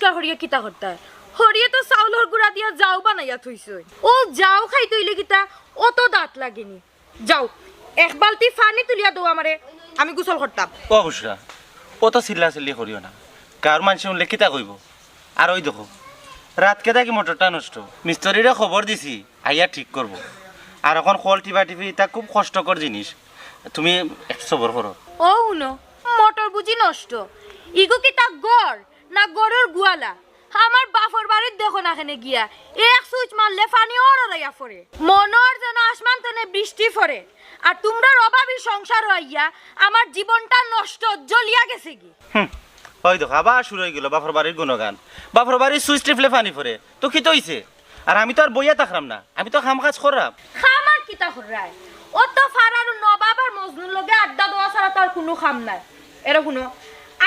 পরিষ্কার করিয়া কিতা করতে হরিয়ে তো চাউলর গুড়া দিয়া যাও বানাইয়া থইছে ও যাও খাই তৈলে কিতা অত দাঁত লাগেনি যাও এক বালতি পানি তুলিয়া দাও আমারে আমি গোসল করতাম ও বুসরা অত চিল্লা চিল্লি করিও না কার মানুষ শুনলে কিতা কইব আর ওই দেখো রাত কেদা কি মোটরটা নষ্ট মিস্ত্রিরে খবর দিছি আইয়া ঠিক করব আর এখন কল টিপা টিপি এটা খুব কষ্টকর জিনিস তুমি একটু সবর করো ও হুনো মোটর বুঝি নষ্ট ইগো কি তা গড় না গড়ের গুয়ালা আমার বাফর বাড়ির দেখো না এখানে গিয়া এক সুইচ মারলে পানি ওরাইয়া পড়ে মনর যেন আসমান তনে বৃষ্টি পড়ে আর তোমরা অভাবী সংসার হইয়া আমার জীবনটা নষ্ট জ্বলিয়া গেছে কি ওই দেখো আবার শুরু হয়ে গেল বাফর বাড়ির গুণগান বাফর বাড়ির সুইচ টিপলে পানি পড়ে তো কি তৈছে আর আমি তো আর বইয়া থাকলাম না আমি তো খাম কাজ করলাম খামার কিতা হরায় ও তো ফারার নবাব আর মজনুর লগে আড্ডা দেওয়া ছাড়া তার কোনো খাম নাই এরা শুনো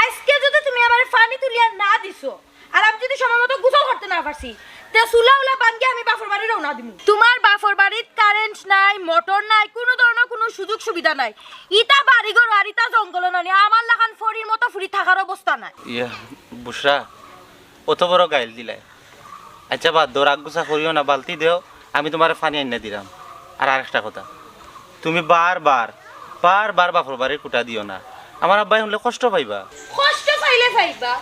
আজকে যদি তুমি আমার পানি তুলিয়া না দিছো আর আমি যদি সময় মতো গোসল করতে না পারছি তে চুলা উলা বাঙ্গি আমি বাফর বাড়ি রওনা দিমু তোমার বাফর বাড়ির কারেন্ট নাই মোটর নাই কোনো ধরনের কোনো সুযোগ সুবিধা নাই ইটা বাড়িঘর আর ইটা জঙ্গল নাই আমার লাগান ফরির মতো ফুরি থাকার অবস্থা নাই ইয়া বুসরা অত বড় গাইল দিলাই আচ্ছা বাদ দৌড় আগুসা করিও না বালতি দেও আমি তোমার পানি আনিয়ে দিলাম আর আরেকটা কথা তুমি বারবার বাফর বাড়ির কুটা দিও না আমার আব্বাই শুনলে কষ্ট পাইবা কষ্ট পাইলে পাইবা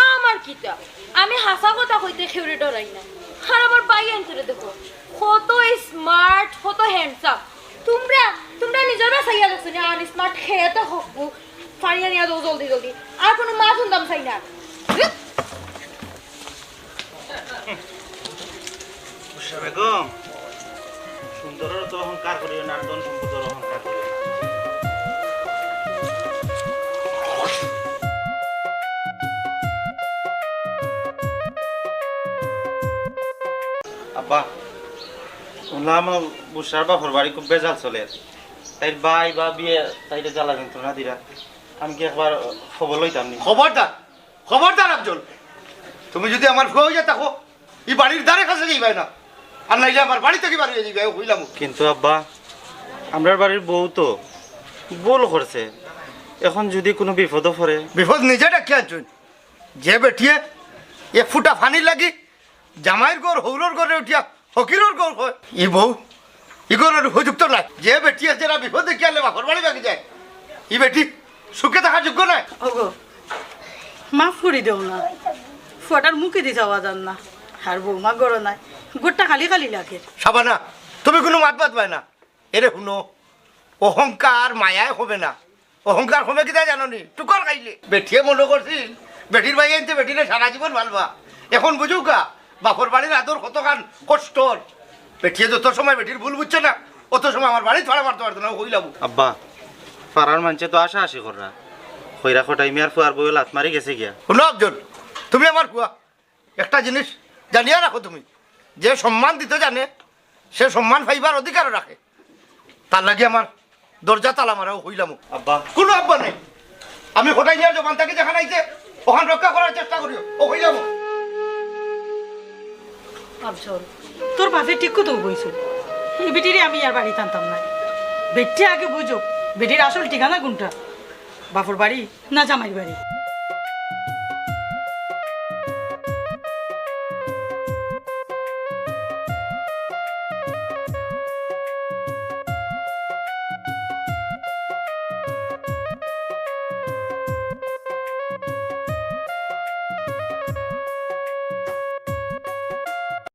আমার কিতা আমি হাসা কথা কইতে খেউরে ডরাই না আর আমার বাই আনতে দেখো কত স্মার্ট কত হ্যান্ডসাম তোমরা নিজের বাসাইয়া দেখছো না আর স্মার্ট খেতে হকবো ফাড়িয়া নিয়ে দাও জলদি জলদি আর কোনো মা শুনতাম চাই না বুসরা বেগম সুন্দরের তো অহংকার করিও না আর ধন সম্পদের অহংকার করিও না আব্বা শুনলাম বুসরার বাপর বাড়ি খুব বেজাল চলে তাই বাই বা বিয়ে তাইলে জ্বালা যন্ত্রণা দিরা আমি কি একবার খবর লইতাম নি খবরদার আফজল তুমি যদি আমার ফুয়া হইয়া থাকো এই বাড়ির দ্বারে কাছে যাইবাই না আর নাইলে আমার বাড়ি থেকে বাড়ি যাইবে হইলাম কিন্তু আব্বা আমরার বাড়ির বউ তো ভুল করছে এখন যদি কোনো বিপদও পড়ে বিপদ নিজে ডাকি আনছুন যে বেটিয়ে এক ফুটা ফানি লাগি জামাইয়ের গড় হৌরর গড়ে উঠিয়া ফকিরর গড় হয় ই বউ ই গড়ের উপযুক্ত নাই যে বেটিয়ে যারা বিপদ দেখি আনলে বাপর বাড়ি বাকি যায় ই বেটি সুখে থাকার যোগ্য নাই ওগো মাফ করে দেও না ফটার মুখে দিয়ে যাওয়া যান না আর বৌমা গড় নাই গোটটা খালি খালি লাগে সাবানা তুমি কোনো মাত বাদ পায় না এরে শুনো অহংকার মায়ায় হবে না অহংকার হবে কিনা জানো নি টুকর খাইলে বেটিয়ে মনে করছিল বেটির ভাই আনতে বেটিরে সারা জীবন ভালবা এখন বুঝুক গা বাপর বাড়ির আদর কতখান কষ্টর বেটিয়ে যত সময় বেটির ভুল বুঝছে না অত সময় আমার বাড়ি ছড়া মারতে পারতো না হইলাম আব্বা পাড়ার মানুষে তো আশা আশি করা কইরা খটাই মিয়ার ফুয়ার বই লাত মারি গেছে গিয়া শুনো আফজল তুমি আমার কুয়া একটা জিনিস জানিয়া রাখো তুমি যে সম্মান দিতে জানে সে সম্মান পাইবার অধিকারও রাখে তার লাগে আমার দরজা তালা মারাও হইলাম আব্বা কোনো আব্বা নেই আমি খোটাই নিয়ে জবান তাকে যেখানে আইছে ওখান রক্ষা করার চেষ্টা করিও ও হইলাম আফজল তোর বাপে ঠিক কথা বইছো এই বেটিরে আমি আর বাড়ি টানতাম না বেটি আগে বুঝো বেটির আসল ঠিকানা কোনটা বাপর বাড়ি না জামাই বাড়ি